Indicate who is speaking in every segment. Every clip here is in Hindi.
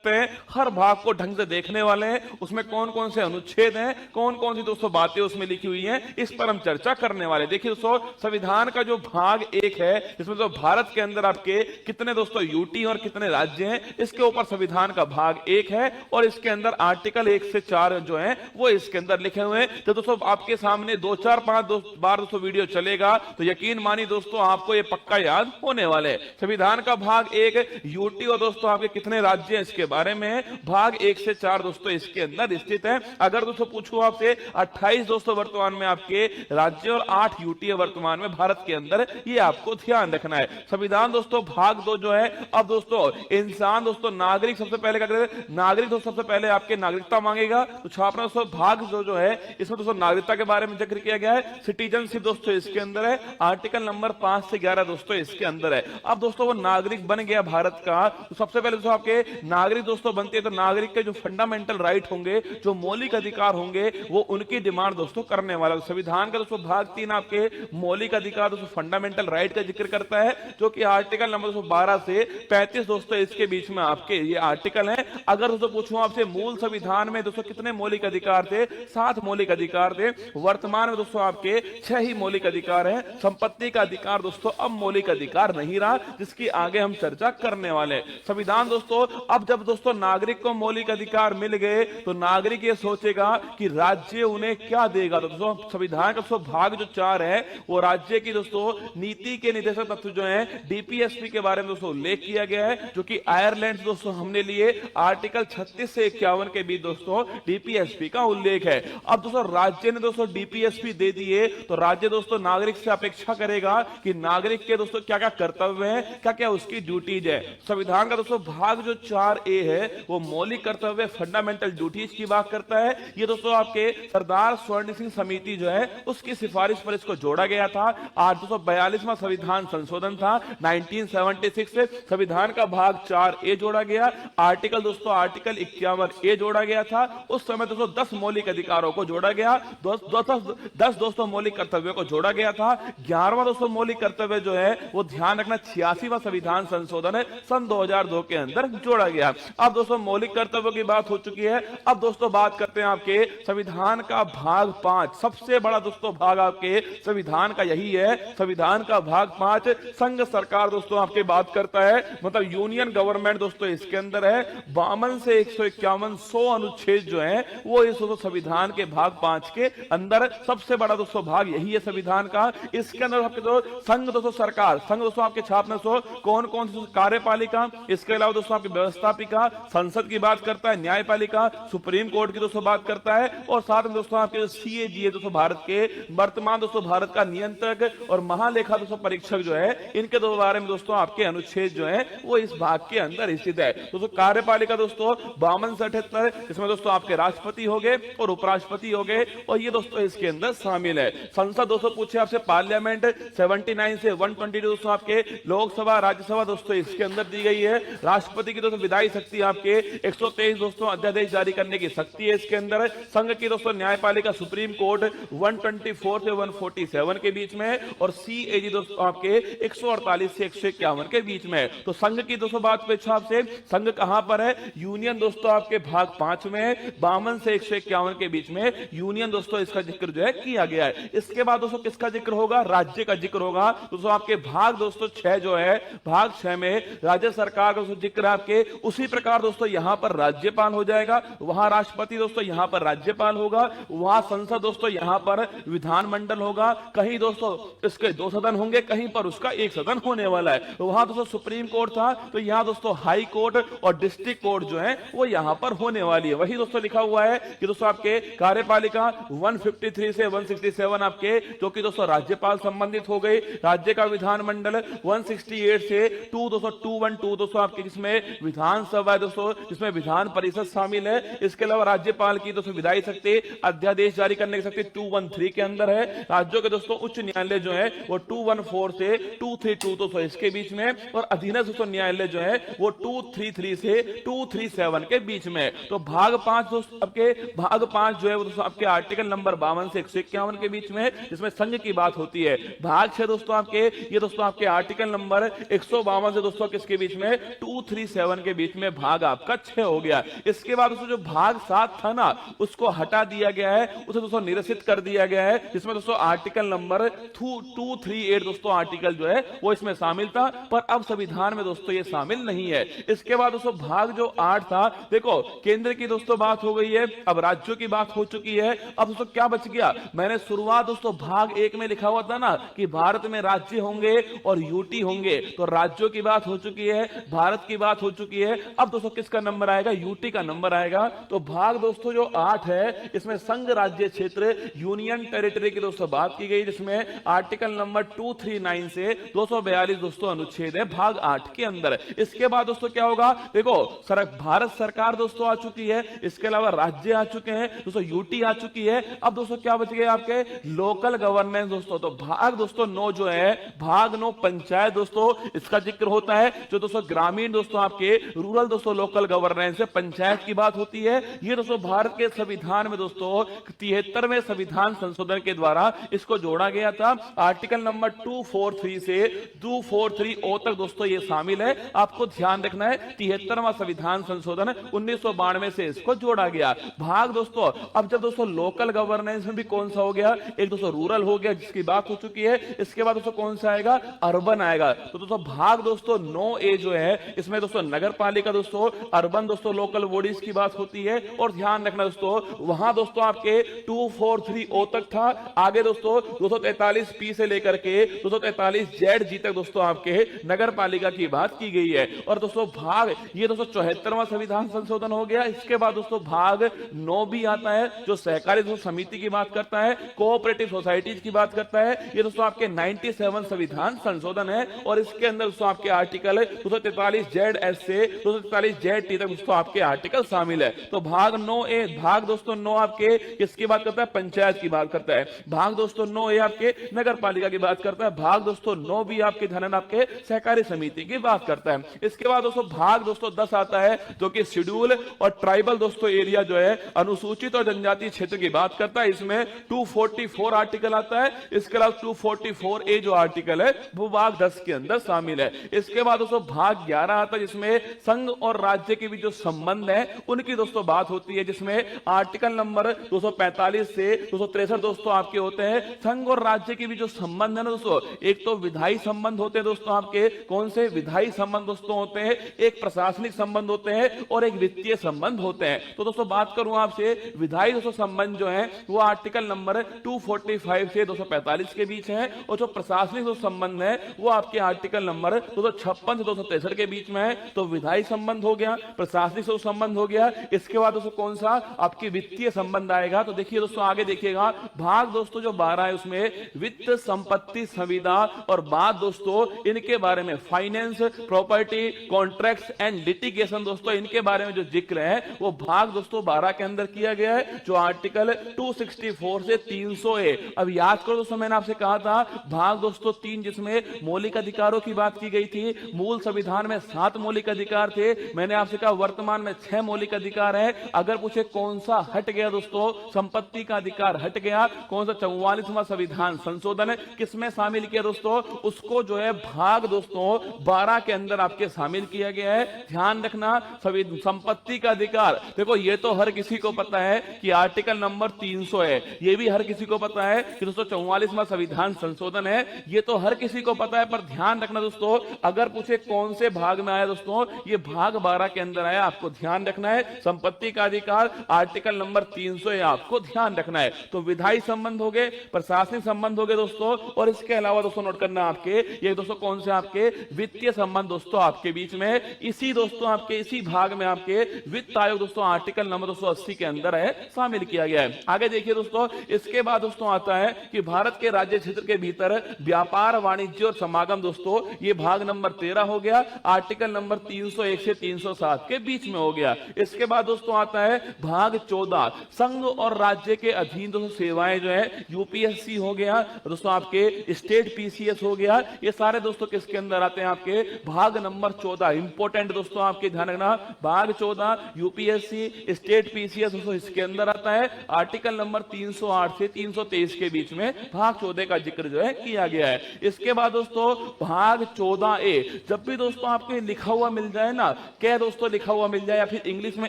Speaker 1: हर भाग को ढंग से देखने वाले हैं, उसमें कौन कौन से अनुच्छेद हैं, कौन कौन सी दोस्तों बातें उसमें लिखी हुई हैं, इस पर हम चर्चा करने वाले। देखिए दोस्तों, संविधान का जो भाग एक है, इसमें तो भारत के अंदर आपके कितने दोस्तों यूटी और कितने राज्य हैं, इसके ऊपर संविधान का भाग एक है और इसके अंदर आर्टिकल 1 से 4 जो है वो इसके अंदर लिखे हुए हैं। तो दोस्तों आपके सामने 2-4-5 बार दोस्तों वीडियो चलेगा तो यकीन मानिए दोस्तों आपको ये पक्का याद होने वाले। संविधान का भाग एक यूटी और दोस्तों आपके कितने राज्य हैं इसके बारे में, भाग 1 से 4 दोस्तों इसके अंदर स्थित है। अगर दोस्तों पूछूं आपसे 28 दोस्तों वर्तमान में आपके राज्य और 8 यूटी है वर्तमान में भारत के अंदर, ये आपको ध्यान रखना है। संविधान दोस्तों भाग 2 जो है, अब दोस्तों इंसान दोस्तों नागरिक सबसे पहले क्या करें, नागरिक दोस्तों सबसे पहले आपके नागरिकता मांगेगा, तो छापना दोस्तों भाग जो है इसमें दोस्तों नागरिकता के बारे में जिक्र किया गया है। सिटीजनशिप दोस्तों इसके अंदर है, आर्टिकल नंबर 5 से 11 दोस्तों इसके अंदर है। अब दोस्तों वो नागरिक बन गया भारत का, तो सबसे पहले दोस्तों आपके नागरिक दोस्तों बनते हैं, तो नागरिक के जो फंडामेंटल राइट होंगे, जो मौलिक अधिकार होंगे, वो उनकी डिमांड दोस्तों करने वाला। संविधान का दोस्तों भाग 3 आपके मौलिक अधिकार दोस्तों फंडामेंटल राइट का जिक्र करता है, जो कि आर्टिकल नंबर 12 से 35 दोस्तों इसके बीच में आपके ये आर्टिकल है। अगर दोस्तों पूछूं आपसे मूल संविधान में दोस्तों कितने मौलिक अधिकार थे, 7 मौलिक अधिकार थे। वर्तमान में दोस्तों आपके 6 ही मौलिक अधिकार हैं। संपत्ति का अधिकार दोस्तों अब मौलिक अधिकार नहीं रहा, जिसकी आगे हम चर्चा करने वाले। संविधान दोस्तों, अब जब दोस्तों नागरिक को मौलिक अधिकार मिल गए तो नागरिक ये सोचेगा कि राज्य उन्हें क्या देगा। तो दोस्तों संविधान का दोस्तों भाग जो 4 है वो राज्य की दोस्तों नीति के निर्देशक तत्व जो है डीपीएसपी के बारे में दोस्तों उल्लेख किया गया है, जो कि आयरलैंड दोस्तों हमने लिए आर्टिकल 36 से 51 के बीच दोस्तों डीपीएसपी का उल्लेख है। अब दोस्तों राज्य ने दोस्तों डीपीएसपी दे दिए तो राज्य दोस्तों नागरिक से अपेक्षा करेगा कि नागरिक के दोस्तों क्या क्या कर्तव्य है, क्या क्या उसकी ड्यूटीज है। संविधान का दोस्तों भाग जो 4A है वो मौलिक कर्तव्य फंडामेंटल ड्यूटीज की बात करता है। ये दोस्तों आपके सरदार स्वर्ण सिंह समिति जो है उसकी सिफारिश पर इसको जोड़ा गया था। 842वां संविधान संशोधन था 1976 से संविधान का भाग 4A जोड़ा गया। आर्टिकल 51A जोड़ा गया था। उस समय दोस्तों 10 मौलिक अधिकारों को जोड़ा गया, 10 दोस्तों मौलिक कर्तव्यों को जोड़ा गया था। 11वां दोस्तों मौलिक कर्तव्य जो है वो ध्यान रखना 86वां संविधान संशोधन है सन 2002 के अंदर जोड़ा गया। अब दोस्तों मौलिक कर्तव्यों की बात हो चुकी है। अब दोस्तों बात करते हैं आपके संविधान का भाग 5। सबसे बड़ा दोस्तों भाग आपके संविधान का यही है। संविधान का भाग 5 संघ सरकार दोस्तों आपके बात करता है, मतलब यूनियन गवर्नमेंट दोस्तों इसके अंदर है। 52 से 151 100 अनुच्छेद जो है वो इस संविधान के भाग 5 के अंदर सबसे बड़ा दोस्तों भाग यही है संविधान का। इसके अंदर आपके दोस्तों संघ दोस्तों सरकार, संघ दोस्तों आपके छापने सो कौन कौन सी कार्यपालिका, इसके अलावा दोस्तों आपकी व्यवस्थापिका, संसद की बात करता है, न्यायपालिका, सुप्रीम कोर्ट की दोस्तों बात करता है, और साथ में दोस्तों आपके सीएजी है दोस्तों भारत के वर्तमान दोस्तों भारत का नियंत्रक और महालेखा दोस्तों परीक्षक जो है, इनके दो बारे में दोस्तों आपके अनुच्छेद जो है वो इस भाग के अंदर स्थित है। दोस्तों कार्यपालिका दोस्तों 52 से 78, इसमें दोस्तों आपके राष्ट्रपति हो गए और उपराष्ट्रपति हो गए, और ये दोस्तों इसके अंदर शामिल है। संसद दोस्तों पूछे आपसे पार्लियामेंट 79 से 122 दोस्तों आपके लोकसभा राज्यसभा दोस्तों इसके अंदर दी गई है। राष्ट्रपति की दोस्तों विधायी शक्ति आपके 123 दोस्तों अध्यादेश जारी करने की शक्ति है इसके अंदर। संघ की दोस्तों न्यायपालिका सुप्रीम कोर्ट 124 से 147 के बीच में, और सीएजी दोस्तों आपके 148 से 151 के बीच में। तो संघ की दोस्तों बात पे आपसे संघ कहां पर है, यूनियन दोस्तों आपके भाग 5 में 52 से 151 के बीच में यूनियन दोस्तों इसका जिक्र जो है किया गया है। इसके बाद दोस्तों किसका जिक्र होगा, राज्य का जिक्र होगा। दोस्तों आपके भाग दोस्तों 6 जो है, भाग 6 में राज्य सरकार का जिक्र आपके उसी प्रकार दोस्तों यहां पर राज्यपाल हो जाएगा, वहां राष्ट्रपति दोस्तों यहां पर राज्यपाल होगा, वहां संसद दोस्तों यहां पर विधानमंडल होगा। कहीं दोस्तों इसके 2 सदन होंगे, कहीं पर उसका 1 सदन होने वाला है। वहां दोस्तों सुप्रीम कोर्ट था, तो यहां दोस्तों हाई कोर्ट और डिस्ट्रिक्ट कोर्ट जो है वो यहां पर होने वाली है। वही दोस्तों लिखा हुआ है कि दोस्तों आपके कार्यपालिका 153 से 167 आपके जो कि दोस्तों राज्यपाल संबंधित हो गए। राज्य का विधानमंडल 168 से 212 दोस्तों आपके जिसमें विधानसभा दोस्तों जिसमें विधान परिषद शामिल है। इसके अलावा राज्यपाल की दोस्तों विधायी शक्ति अध्यादेश जारी करने की शक्ति 213 के अंदर है। राज्यों के दोस्तों उच्च न्यायालय जो है वो 214 से 232 दोस्तों इसके बीच में, और अधीनस्थ दोस्तों न्यायालय जो है वो 233 से 237 के बीच में। तो भाग 5 दोस्तों आपके भाग 5 जो है वो दोस्तों आपके आर्टिकल नंबर 52 से 151 के बीच में, जिसमें संघ की बात होती है। भाग 6 दोस्तों आपके ये दोस्तों आपके आर्टिकल नंबर 152 से दोस्तों किसके बीच में 237 के बीच में इसमें भाग आपका 6 हो गया। इसके बाद दोस्तों जो भाग 7 था ना, उसको हटा दिया गया है, उसे दोस्तों निरसित कर दिया गया है, जिसमें दोस्तों आर्टिकल नंबर 238 दोस्तों आर्टिकल जो है वो इसमें शामिल था, पर अब संविधान में दोस्तों ये शामिल नहीं है। इसके बाद दोस्तों भाग जो 8 था, देखो केंद्र की दोस्तों बात हो गई है, अब राज्यों की बात हो चुकी है। अब दोस्तों क्या बच गया, मैंने शुरुआत दोस्तों भाग 1 में लिखा हुआ था ना कि भारत में राज्य होंगे और यूटी होंगे, तो राज्यों की बात हो चुकी है, भारत की बात हो चुकी है। अब दोस्तों किसका नंबर आएगा, यूटी का नंबर आएगा। तो भाग दोस्तों जो 8 है, इसमें संघ राज्य क्षेत्र यूनियन टेरिटरी की दोस्तों बात की गई, जिसमें आर्टिकल नंबर 239 से 242 दोस्तों अनुच्छेद है भाग 8 के अंदर। इसके बाद दोस्तों क्या होगा, देखो भारत सरकार दोस्तों आ चुकी है, इसके अलावा राज्य आ चुके हैं दोस्तों, यूटी आ चुकी है। अब दोस्तों क्या बच गए आपके, लोकल गवर्नेंस दोस्तों। तो भाग दोस्तों 9 जो है, भाग 9 पंचायत दोस्तों, इसका जिक्र होता है। जो दोस्तों ग्रामीण दोस्तों आपके रूरल दोस्तों लोकल गवर्नेंस है, पंचायत की बात होती है। ये दोस्तों भारत के संविधान में दोस्तों 73वें संविधान संशोधन के द्वारा इसको जोड़ा गया था। आर्टिकल नंबर 243 से 243 तक दोस्तों ये शामिल है। आपको ध्यान रखना है 73वां संविधान संशोधन 1992 से इसको जोड़ा गया। भाग दोस्तों, अब जब दोस्तों लोकल गवर्नेंस में भी कौन सा हो गया, एक दोस्तों रूरल हो गया जिसकी बात हो चुकी है। इसके बाद दोस्तों कौन सा आएगा, अर्बन आएगा। तो दोस्तों भाग दोस्तों 9A जो है, इसमें दोस्तों नगर पालिका दोस्तों, अर्बन दोस्तों लोकल बॉडीज की बात होती है। और ध्यान रखना दोस्तों, वहां दोस्तों आपके 243 तक था। आगे दोस्तों 243P से लेकर के 243ZG तक दोस्तों आपके नगर पालिका की बात की गई है। और दोस्तों भाग ये दोस्तों 74वां संविधान संशोधन हो गया। इसके बाद दोस्तों भाग 9 भी आता है, जो सहकारी दोस्तों समिति की बात करता है, कोऑपरेटिव सोसाइटीज की बात करता है। ये दोस्तों आपके 97 संविधान संशोधन है। और इसके अंदर दोस्तों आपके आर्टिकल 243ZS से 243ZT तक दोस्तों आपके आर्टिकल शामिल है। तो भाग 9A, भाग दोस्तों 9 आपके किसकी बात करता है, पंचायत की बात करता है। भाग दोस्तों 9A आपके नगर पालिका की बात करता है। भाग दोस्तों 9B आपके ध्यान आपके सहकारी समिति की बात करता है। इसके बाद दोस्तों भाग दोस्तों 10 आता है, जो कि शेड्यूल और ट्राइबल दोस्तों एरिया जो है, अनुसूचित और जनजातीय क्षेत्र की बात करता है। इसमें 244 आर्टिकल आता है। इसके अलावा 244A जो आर्टिकल है वो भाग 10 के अंदर शामिल है। इसके बाद दोस्तों भाग 11 आता है, जिसमें संघ और राज्य के बीच जो संबंध है उनकी दोस्तों बात होती है, जिसमें आर्टिकल नंबर 245 से 263 दोस्तों आपके होते हैं। संघ और राज्य के बीच जो संबंध है ना दोस्तों, एक तो विधायी संबंध होते हैं दोस्तों आपके, कौन से विधायी संबंध दोस्तों होते हैं, एक प्रशासनिक संबंध होते हैं और एक वित्तीय संबंध होते हैं। तो दोस्तों बात करूं आपसे, विधायी दोस्तों संबंध जो है वो आर्टिकल नंबर 245 से 245 के बीच है। और जो प्रशासनिक जो संबंध है वो आपके आर्टिकल नंबर 256 से 263 के बीच में है। तो विधायी संबंध हो गया, प्रशासनिक से संबंध हो गया। इसके बाद दोस्तों कौन सा, आपकी वित्तीय संबंध आएगा। तो देखिए दोस्तों आगे देखिएगा, भाग दोस्तों जो 12 है उसमें वित्त, संपत्ति, संविदा और बात दोस्तों इनके बारे में, finance, property, contracts and litigation दोस्तों इनके बारे में जो जिक्र है वो भाग दोस्तों 12 के अंदर किया गया है, जो आर्टिकल 264 से 300A। अब याद करो दोस्तों, मैंने आपसे कहा था भाग दोस्तों 3 जिसमें मौलिक अधिकारों की बात की गई थी। मूल संविधान में 7 मौलिक अधिकार थे, मैंने आपसे कहा वर्तमान में 6 मौलिक अधिकार है। अगर पूछे कौन सा हट गया दोस्तों, संपत्ति का अधिकार हट गया। कौन सा 44वां संविधान संशोधन है किसमें शामिल किया दोस्तों, उसको जो है भाग दोस्तों 12 के अंदर आपके शामिल किया गया है। ध्यान रखना, संपत्ति का अधिकार, देखो ये तो हर किसी को पता है कि आर्टिकल नंबर 300 है, ये भी हर किसी को पता है कि दोस्तों 44वां संविधान संशोधन है, ये तो हर किसी को पता है। पर ध्यान रखना दोस्तों, अगर पूछे कौन से भाग में आया दोस्तों, ये भाग 12 के अंदर आया। आपको ध्यान रखना है, संपत्ति का अधिकार आर्टिकल नंबर 300 है, आपको ध्यान रखना है। तो विधायी संबंध हो गए, प्रशासनिक संबंध हो गए दोस्तों। और इसके अलावा दोस्तों नोट करना आपके, ये दोस्तों कौन से आपके वित्तीय संबंध दोस्तों आपके बीच में, इसी दोस्तों आपके इसी भाग में आपके वित्त आयोग दोस्तों आर्टिकल नंबर 280 के अंदर है शामिल किया गया है। आगे देखिए दोस्तों, इसके बाद दोस्तों आता है कि भारत के राज्य क्षेत्र के भीतर व्यापार, वाणिज्य और समागम दोस्तों, ये भाग नंबर 13 हो गया, आर्टिकल नंबर 301 से 307 के बीच में हो गया। इसके बाद दोस्तों आता है भाग 14, संघ और राज्य के अधीन दोस्तों सेवाएं जो है, यूपीएससी हो गया दोस्तों, आपके स्टेट पीसीएस हो गया। ये सारे दोस्तों किसके अंदर आते हैं, आपके भाग नंबर 14। इंपोर्टेंट दोस्तों आपके ध्यान रखना, भाग 14 यूपीएससी, स्टेट पीसीएस दोस्तों इसके अंदर आता है। आर्टिकल नंबर 308 से 323 के बीच में भाग 14 का जिक्र जो है किया गया है। इसके बाद दोस्तों भाग 14A, जब भी दोस्तों आपके लिखा हुआ मिल जाए ना क्या दोस्तों लिखा हुआ मिल जाए या फिर इंग्लिश में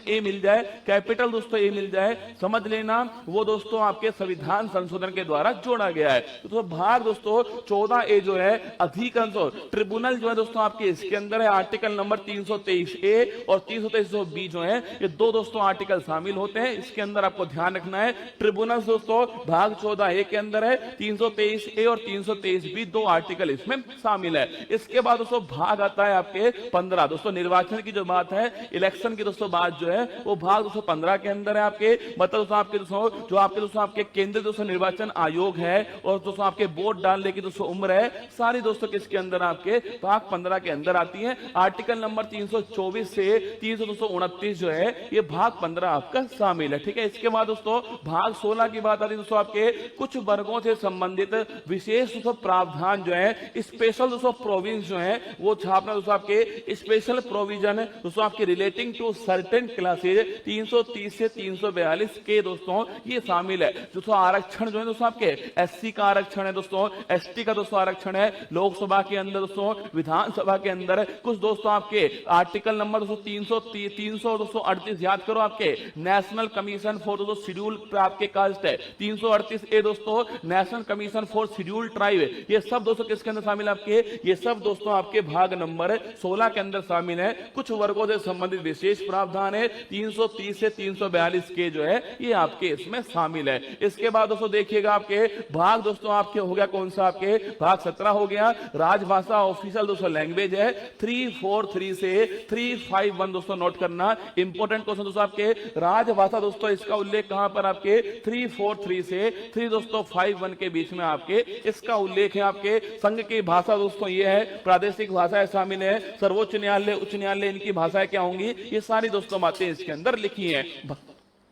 Speaker 1: ए मिल जाए, कैपिटल दोस्तों ए मिल जाए, समझ लेना वो दोस्तों आपके संविधान संशोधन के द्वारा जोड़ा गया है। तो भाग दोस्तों 14A जो है अधिकांश ट्रिब्यूनल जो है दोस्तों आपके इसके अंदर है। आर्टिकल नंबर 323A और 323B जो है ये दो दोस्तों आर्टिकल शामिल होते हैं। इसके अंदर आपको ध्यान रखना है ट्रिब्यूनल दोस्तों भाग 14A के अंदर है, 323A और 323B दो आर्टिकल इसमें शामिल है। इसके बाद दोस्तों भाग आता है आपके 15 दोस्तों निर्वाचन की जो बात है, इलेक्शन की दोस्तों बात जो है वो भाग 215 के अंदर है आपके। मतलब दोस्तों आपके जो आपके दोस्तों आपके केंद्रीय दोस्तों निर्वाचन आयोग है और दोस्तों आपके वोट डालने की दोस्तों उम्र है, सारी दोस्तों किसके अंदर आपके भाग 15 के अंदर आती है। आर्टिकल नंबर 324 से 329 जो है ये भाग 15 आपका शामिल है। ठीक है, इसके बाद दोस्तों भाग 16 की बात आती है दोस्तों आपके कुछ वर्गों से संबंधित विशेष दोस्तों प्रावधान जो है, स्पेशल दोस्तों प्रोविंस जो है वो छापना दोस्तों आपके स्पेशल प्रोविजन दोस्तों आपके रिलेटिंग टू सर्टेन क्लासेज 330 से 342 के दोस्तों ये शामिल है। दोस्तों आरक्षण जो है दोस्तों आपके एससी का आरक्षण है दोस्तों, एसटी का दोस्तों आरक्षण है लोकसभा के अंदर दोस्तों, विधानसभा के अंदर कुछ दोस्तों आपके आर्टिकल नंबर दोस्तों 300 दोस्तों 38 याद करो आपके नेशनल कमीशन फॉर दोस्तों शेड्यूल आपके कास्ट है। 338A दोस्तों national commission for schedule tribe, ये सब दोस्तों किसके अंदर शामिल है आपके, ये सब दोस्तों आपके भाग नंबर 16 के अंदर शामिल है। कुछ वर्गों से संबंधित विशेष प्रावधान है 330 से 342 के जो है ये आपके इसमें शामिल है। इसके बाद दोस्तों देखिएगा आपके भाग दोस्तों आपके हो गया कौन सा, आपके भाग 17 हो गया राजभाषा ऑफिशियल दोस्तों लैंग्वेज है। 343 से 351 दोस्तों नोट करना इंपॉर्टेंट क्वेश्चन दोस्तों आपके राजभाषा दोस्तों इसका उल्लेख कहां पर आपके 343 से 3 दोस्तों 51 के बीच में आपके इसका उल्लेख है। आपके संघ की भाषा दोस्तों ये है, प्रादेशिक भाषाएं शामिल है, सर्वोच्च न्यायालय उच्च न्यायालय इनकी भाषाएं क्या होंगी, ये सारी दोस्तों बातें इसके अंदर लिखी हैं।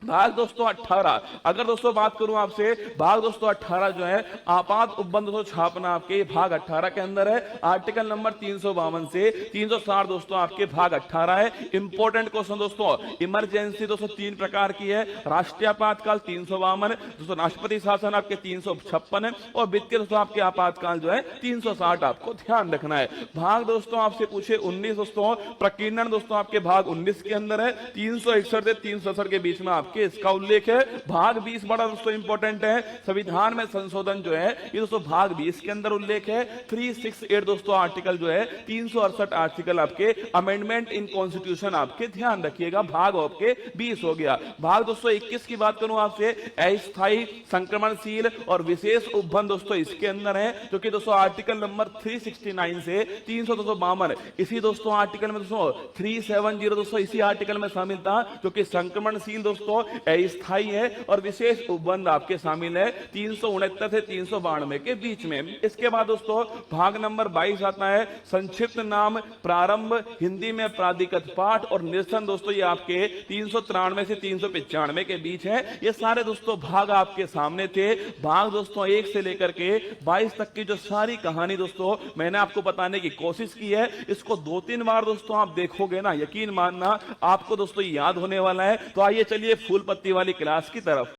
Speaker 1: भाग दोस्तों 18 अगर दोस्तों बात करूं आपसे, भाग दोस्तों 18 जो है आपात उपबंध दोस्तों छापना आपके भाग 18 के अंदर है। आर्टिकल नंबर 352 से 360 दोस्तों आपके भाग 18 है। इंपॉर्टेंट क्वेश्चन दोस्तों, इमरजेंसी दोस्तों 3 प्रकार की है, राष्ट्रीय आपातकाल 352 दोस्तों, राष्ट्रपति शासन आपके 356 है और वित्तीय दोस्तों आपके आपातकाल जो है 360 आपको ध्यान रखना है। भाग दोस्तों आपसे पूछे 19 दोस्तों प्रकीर्णन दोस्तों आपके भाग 19 के अंदर है, 361 से 367 के बीच में के इसका उल्लेख है। भाग 20 बड़ा दोस्तों इंपॉर्टेंट है, संविधान में संशोधन जो है ये दोस्तों भाग 20 के अंदर उल्लेख है। 368 दोस्तों आर्टिकल जो है 368 आर्टिकल आपके अमेंडमेंट इन कॉन्स्टिट्यूशन आपके ध्यान रखिएगा, भाग आपके 20 हो गया। भाग दोस्तों 21 की बात करूं आपसे, अस्थायी संक्रमणशील और विशेष उपबंध दोस्तों इसके अंदर है, जो कि दोस्तों आर्टिकल नंबर 369 से 352 इसी दोस्तों आर्टिकल में दोस्तों 370 दोस्तों इसी आर्टिकल में शामिल था, जो कि संक्रमणशील दोस्तों अस्थायी है और विशेष उपबंध आपके शामिल है 369 से 392 के बीच में। इसके बाद दोस्तों भाग नंबर 22 आता है, संक्षिप्त नाम प्रारंभ हिंदी में प्राधिकृत पाठ और निरसन दोस्तों ये आपके 393 से 395 के बीच है। ये सारे दोस्तों भाग आपके सामने थे। भाग दोस्तों 1 से लेकर के 22 तक की जो सारी कहानी दोस्तों मैंने आपको बताने की कोशिश की है, इसको 2-3 बार दोस्तों आप देखोगे ना, यकीन मानना आपको दोस्तों याद होने वाला है। तो आइए चलिए फूल पत्ती वाली क्लास की तरफ।